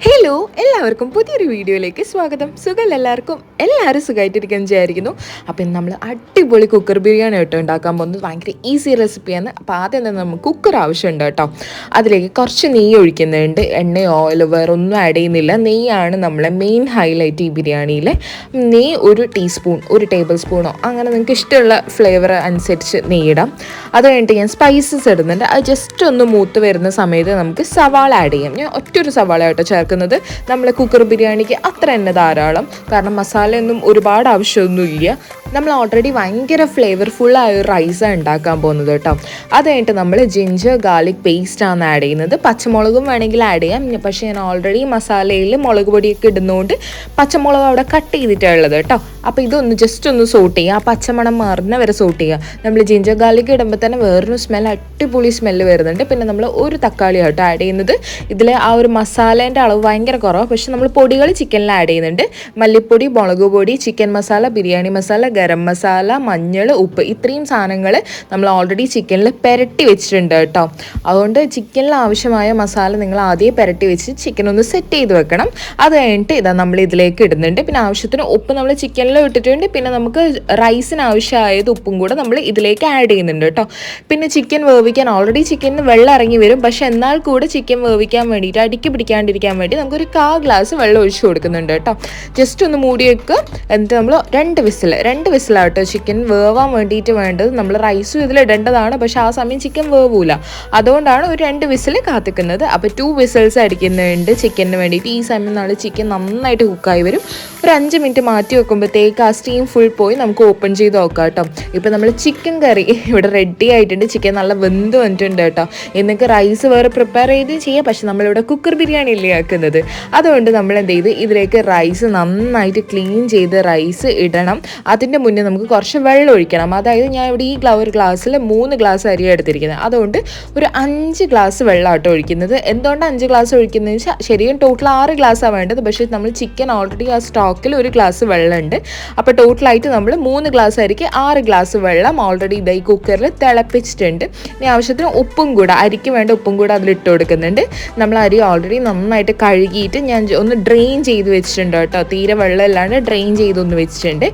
Hello എല്ലാവർക്കും പുതിയൊരു വീഡിയോയിലേക്ക് സ്വാഗതം. സുഖം എല്ലാവർക്കും, എല്ലാവരും സുഖമായിട്ടിരിക്കാൻ വിചാരിക്കുന്നു. അപ്പോൾ ഇന്ന് നമ്മൾ അടിപൊളി കുക്കർ ബിരിയാണി കേട്ടോ ഉണ്ടാക്കാൻ പോകുന്നത്. ഭയങ്കര ഈസി റെസിപ്പിയാണ്. അപ്പോൾ ആദ്യം തന്നെ നമുക്ക് കുക്കർ ആവശ്യമുണ്ട് കേട്ടോ. അതിലേക്ക് കുറച്ച് നെയ്യ് ഒഴിക്കുന്നുണ്ട്. എണ്ണയോ ഓയിലോ വേറെ ഒന്നും ആഡ് ചെയ്യുന്നില്ല. നെയ്യാണ് നമ്മളെ മെയിൻ ഹൈലൈറ്റ് ഈ ബിരിയാണിയിലെ. നെയ്യ് ഒരു ടീസ്പൂൺ, ഒരു ടേബിൾ സ്പൂണോ അങ്ങനെ നിങ്ങൾക്ക് ഇഷ്ടമുള്ള ഫ്ലേവർ അനുസരിച്ച് നെയ്യിടാം. അത് കഴിഞ്ഞിട്ട് ഞാൻ സ്പൈസസ് ഇടുന്നുണ്ട്. അത് ജസ്റ്റ് ഒന്ന് മൂത്ത് വരുന്ന സമയത്ത് നമുക്ക് സവാള ആഡ് ചെയ്യാം. ഞാൻ ഒറ്റൊരു സവാള കേട്ടോ ചേർക്കുന്നത്. നമ്മൾ കുക്കർ ബിരിയാണിക്ക് അത്ര തന്നെ ധാരാളം, കാരണം മസാലയൊന്നും ഒരുപാട് ആവശ്യമൊന്നുമില്ല. നമ്മൾ ഓൾറെഡി ഭയങ്കര ഫ്ലേവർഫുള്ളായ ഒരു റൈസാണ് ഉണ്ടാക്കാൻ പോകുന്നത് കേട്ടോ. അത് കഴിഞ്ഞിട്ട് നമ്മൾ ജിഞ്ചർ ഗാർലിക് പേസ്റ്റാണ് ആഡ് ചെയ്യുന്നത്. പച്ചമുളകും വേണമെങ്കിൽ ആഡ് ചെയ്യാം, പക്ഷേ ഞാൻ ഓൾറെഡി മസാലയിൽ മുളക് പൊടിയൊക്കെ ഇടുന്നതുകൊണ്ട് പച്ചമുളക് അവിടെ കട്ട് ചെയ്തിട്ടുള്ളത് കേട്ടോ. അപ്പോൾ ഇതൊന്ന് ജസ്റ്റ് ഒന്ന് സോട്ട് ചെയ്യുക, ആ പച്ചമണം മാറുന്ന വരെ സോട്ട് ചെയ്യുക. നമ്മൾ ജിഞ്ചർ ഗാർലിക് ഇടുമ്പോൾ തന്നെ വേറൊരു അടിപൊളി സ്മെല്ല് വരുന്നുണ്ട്. പിന്നെ നമ്മൾ ഒരു തക്കാളി കേട്ടോ ആഡ് ചെയ്യുന്നത്. ഇതിൽ ആ ഒരു മസാലേൻ്റെ അളവ് ഭയങ്കര കുറവാണ്, പക്ഷെ നമ്മൾ പൊടികൾ ചിക്കനിൽ ആഡ് ചെയ്യുന്നുണ്ട്. മല്ലിപ്പൊടി, മുളക് പൊടി, ചിക്കൻ മസാല, ബിരിയാണി മസാല, ഗരം മസാല, മഞ്ഞൾ, ഉപ്പ്, ഇത്രയും സാധനങ്ങൾ നമ്മൾ ഓൾറെഡി ചിക്കനിൽ പുരട്ടി വെച്ചിട്ടുണ്ട് കേട്ടോ. അതുകൊണ്ട് ചിക്കനിൽ ആവശ്യമായ മസാല നിങ്ങൾ ആദ്യം പുരട്ടി വെച്ച് ചിക്കൻ ഒന്ന് സെറ്റ് ചെയ്ത് വെക്കണം. അത് കഴിഞ്ഞിട്ട് ഇതാ നമ്മൾ ഇതിലേക്ക് ഇടുന്നുണ്ട്. പിന്നെ ആവശ്യത്തിന് ഉപ്പ് നമ്മൾ ചിക്കനിൽ ഇട്ടിട്ടുണ്ട്. പിന്നെ നമുക്ക് റൈസിന് ആവശ്യമായത് ഉപ്പും കൂടെ നമ്മൾ ഇതിലേക്ക് ആഡ് ചെയ്യുന്നുണ്ട് കേട്ടോ. പിന്നെ ചിക്കൻ വേവിക്കാൻ ഓൾറെഡി ചിക്കനിന് വെള്ളം ഇറങ്ങി വരും, പക്ഷെ എന്നാൽ കൂടെ ചിക്കൻ വേവിക്കാൻ വേണ്ടിയിട്ട് അടിക്ക് പിടിക്കാണ്ടിരിക്കാൻ വേണ്ടി നമുക്കൊരു 1/4 ഗ്ലാസ് വെള്ളം ഒഴിച്ച് കൊടുക്കുന്നുണ്ട് കേട്ടോ. ജസ്റ്റ് ഒന്ന് മൂടി വെക്കുക. എന്നിട്ട് നമ്മൾ 2 വിസിലാട്ടോ ചിക്കൻ വേവാൻ വേണ്ടിയിട്ട് വേണ്ടത്. നമ്മൾ റൈസും ഇതിൽ ഇടേണ്ടതാണ്, പക്ഷെ ആ സമയം ചിക്കൻ വേവൂല. അതുകൊണ്ടാണ് ഒരു 2 വിസിൽ കാത്തിക്കുന്നത്. അപ്പോൾ 2 വിസിൽസ് അടിക്കുന്നുണ്ട് ചിക്കന് വേണ്ടിയിട്ട്. ഈ സമയം നമ്മൾ ചിക്കൻ നന്നായിട്ട് കുക്കായി വരും. ഒരു 5 മിനിറ്റ് മാറ്റി വെക്കുമ്പോഴത്തേക്ക് ആ സ്റ്റീം ഫുൾ പോയി നമുക്ക് ഓപ്പൺ ചെയ്ത് നോക്കാം കേട്ടോ. ഇപ്പോൾ നമ്മൾ ചിക്കൻ കറി ഇവിടെ റെഡി ആയിട്ടുണ്ട്. ചിക്കൻ നല്ല വെന്ത് വന്നിട്ടുണ്ട് കേട്ടോ. എന്നൊക്കെ റൈസ് വേറെ പ്രിപ്പയർ ചെയ്ത് ചെയ്യാം, പക്ഷെ നമ്മളിവിടെ കുക്കർ ബിരിയാണി അല്ലേ ആക്കുന്നത്. അതുകൊണ്ട് നമ്മൾ എന്ത് ചെയ്ത് ഇതിലേക്ക് റൈസ് നന്നായിട്ട് ക്ലീൻ ചെയ്ത് റൈസ് ഇടണം. അതിൻ്റെ മുന്നേ നമുക്ക് കുറച്ച് വെള്ളം ഒഴിക്കണം. അതായത് ഞാൻ ഇവിടെ ഈ ഒരു ഗ്ലാസ്സിൽ 3 ഗ്ലാസ് അരി എടുത്തിരിക്കുന്നത്. അതുകൊണ്ട് ഒരു 5 ഗ്ലാസ് വെള്ളമാട്ടോ ഒഴിക്കുന്നത്. എന്തുകൊണ്ട് 5 ഗ്ലാസ് ഒഴിക്കുന്നതെന്ന് വെച്ചാൽ ശരിക്കും ടോട്ടൽ 6 ഗ്ലാസ്സാണ് വേണ്ടത്, പക്ഷേ നമ്മൾ ചിക്കൻ ഓൾറെഡി ആ സ്റ്റോക്കിൽ 1 ഗ്ലാസ് വെള്ളമുണ്ട്. അപ്പോൾ ടോട്ടലായിട്ട് നമ്മൾ 3 ഗ്ലാസ് അരിക്ക് 6 ഗ്ലാസ് വെള്ളം ഓൾറെഡി ഇതായി കുക്കറിൽ തിളപ്പിച്ചിട്ടുണ്ട്. ഇനി ആവശ്യത്തിന് ഉപ്പും കൂടെ, അരിക്ക് വേണ്ട ഉപ്പും കൂടെ അതിലിട്ട് കൊടുക്കുന്നുണ്ട്. നമ്മൾ അരി ഓൾറെഡി നന്നായിട്ട് കഴുകിയിട്ട് ഞാൻ ഒന്ന് ഡ്രെയിൻ ചെയ്ത് വെച്ചിട്ടുണ്ട് കേട്ടോ. തീരെ വെള്ളമില്ലാണ്ട് ഡ്രെയിൻ ചെയ്തൊന്ന് വെച്ചിട്ടുണ്ട്.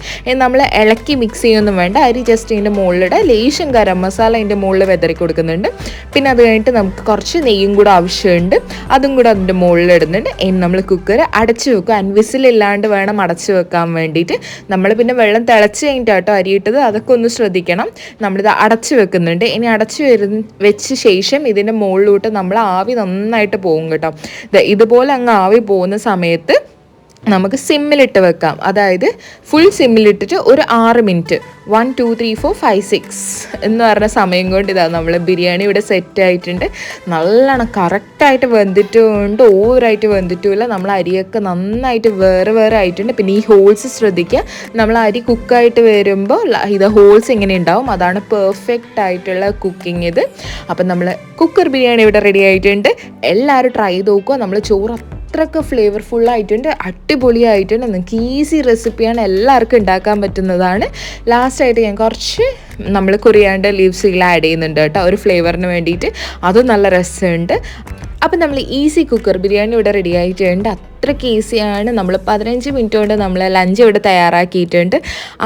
നമ്മൾ ഇളക്കി മിക്സ് ചെയ്യൊന്നും വേണ്ട. അരി ജസ്റ്റ് ഇതിൻ്റെ മുകളിലിടെ ലേശം ഗരം മസാല അതിൻ്റെ മുകളിൽ വെതറി കൊടുക്കുന്നുണ്ട്. പിന്നെ അത് കഴിഞ്ഞിട്ട് നമുക്ക് കുറച്ച് നെയ്യും കൂടെ ആവശ്യമുണ്ട്, അതും കൂടെ അതിൻ്റെ മുകളിൽ ഇടുന്നുണ്ട്. ഇനി നമ്മൾ കുക്കർ അടച്ചു വെക്കുക. വിസിലില്ലാണ്ട് വേണം അടച്ചു വെക്കാൻ വേണ്ടിയിട്ട്. നമ്മൾ പിന്നെ വെള്ളം തിളച്ച് കഴിഞ്ഞിട്ടാട്ടോ അരിയിട്ടത്, അതൊക്കെ ഒന്ന് ശ്രദ്ധിക്കണം. നമ്മളിത് അടച്ചു വെക്കുന്നുണ്ട്. ഇനി അടച്ചു വെച്ച ശേഷം ഇതിൻ്റെ മുകളിലോട്ട് നമ്മൾ ആവി നന്നായിട്ട് പോകും കേട്ടോ. ഇതുപോലെ അങ്ങ് ആവി പോകുന്ന സമയത്ത് നമുക്ക് സിമ്മിലിട്ട് വെക്കാം. അതായത് ഫുൾ സിമ്മിലിട്ടിട്ട് ഒരു 6 മിനിറ്റ് 1 2 3 4 5 6 എന്ന് പറഞ്ഞ സമയം കൊണ്ട് ഇതാ നമ്മൾ ബിരിയാണി ഇവിടെ സെറ്റ് ആയിട്ടുണ്ട്. നല്ലോണം കറക്റ്റായിട്ട് വെന്തിട്ടുമുണ്ട്, ഓവറായിട്ട് വെന്തിട്ടുമില്ല. നമ്മൾ അരിയൊക്കെ നന്നായിട്ട് വേറെ വേറെ ആയിട്ടുണ്ട്. പിന്നെ ഈ ഹോൾസ് ശ്രദ്ധിക്കുക. നമ്മൾ അരി കുക്കായിട്ട് വരുമ്പോൾ ഇത് ഹോൾസ് ഇങ്ങനെ ഉണ്ടാവും. അതാണ് പെർഫെക്റ്റ് ആയിട്ടുള്ള കുക്കിംഗ് ഇത്. അപ്പം നമ്മൾ കുക്കർ ബിരിയാണി ഇവിടെ റെഡി ആയിട്ടുണ്ട്. എല്ലാവരും ട്രൈ ചെയ്ത് നോക്കുക. നമ്മൾ ചോറ് അത്രയ്ക്ക് ഫ്ലേവർഫുള്ളായിട്ടുണ്ട്, അടിപൊളിയായിട്ടുണ്ട്. നിങ്ങൾക്ക് ഈസി റെസിപ്പിയാണ്, എല്ലാവർക്കും ഉണ്ടാക്കാൻ പറ്റുന്നതാണ്. ലാസ്റ്റായിട്ട് ഞാൻ കുറച്ച് നമ്മൾ കൊറിയാണ്ടർ ലീവ്സ് ആഡ് ചെയ്യുന്നുണ്ട് കേട്ടോ, ഒരു ഫ്ലേവറിന് വേണ്ടിയിട്ട്. അതും നല്ല രസമുണ്ട്. അപ്പം നമ്മൾ ഈസി കുക്കർ ബിരിയാണി ഇവിടെ റെഡി ആയിട്ടുണ്ട്. അത്രയ്ക്ക് ഈസിയാണ്. നമ്മൾ 15 മിനിറ്റ് കൊണ്ട് നമ്മൾ ലഞ്ച് ഇവിടെ തയ്യാറാക്കിയിട്ടുണ്ട്.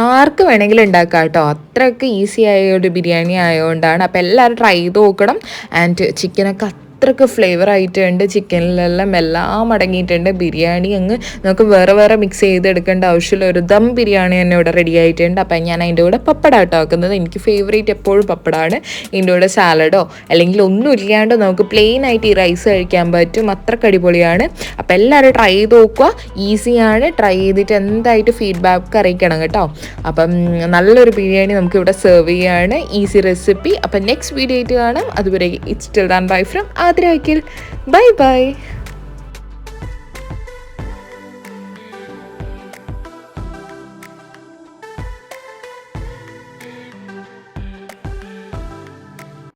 ആർക്ക് വേണമെങ്കിലും ഉണ്ടാക്കാം കേട്ടോ. അത്രയ്ക്ക് ഈസി ആയ ഒരു ബിരിയാണി ആയതുകൊണ്ടാണ്. അപ്പോൾ എല്ലാവരും ട്രൈ ചെയ്ത് നോക്കണം. ആൻഡ് ചിക്കനൊക്കെ അത്രയ്ക്ക് ഫ്ലേവർ ആയിട്ടുണ്ട്. ചിക്കനിലെല്ലാം എല്ലാം അടങ്ങിയിട്ടുണ്ട്. ബിരിയാണി അങ്ങ് നമുക്ക് വേറെ വേറെ മിക്സ് ചെയ്തെടുക്കേണ്ട ആവശ്യമില്ല. ഒരു ദം ബിരിയാണി തന്നെ ഇവിടെ റെഡി ആയിട്ടുണ്ട്. അപ്പം ഞാൻ അതിൻ്റെ കൂടെ പപ്പടാട്ടോ ആക്കുന്നത്. എനിക്ക് ഫേവറേറ്റ് എപ്പോഴും പപ്പടാണ്. ഇതിൻ്റെ കൂടെ സാലഡോ അല്ലെങ്കിൽ ഒന്നും ഇല്ലാണ്ട് നമുക്ക് പ്ലെയിൻ ആയിട്ട് ഈ റൈസ് കഴിക്കാൻ പറ്റും. അത്രയ്ക്ക് അടിപൊളിയാണ്. അപ്പം എല്ലാവരും ട്രൈ ചെയ്ത് നോക്കുക. ഈസിയാണ്. ട്രൈ ചെയ്തിട്ട് എന്തായിട്ട് ഫീഡ്ബാക്ക് അറിയിക്കണം കേട്ടോ. അപ്പം നല്ലൊരു ബിരിയാണി നമുക്കിവിടെ സെർവ് ചെയ്യുകയാണ്. Easy recipe. അപ്പം നെക്സ്റ്റ് വീഡിയോ ആയിട്ട് കാണാം. അതുവരെ it's till than bye from Athira. Bye bye.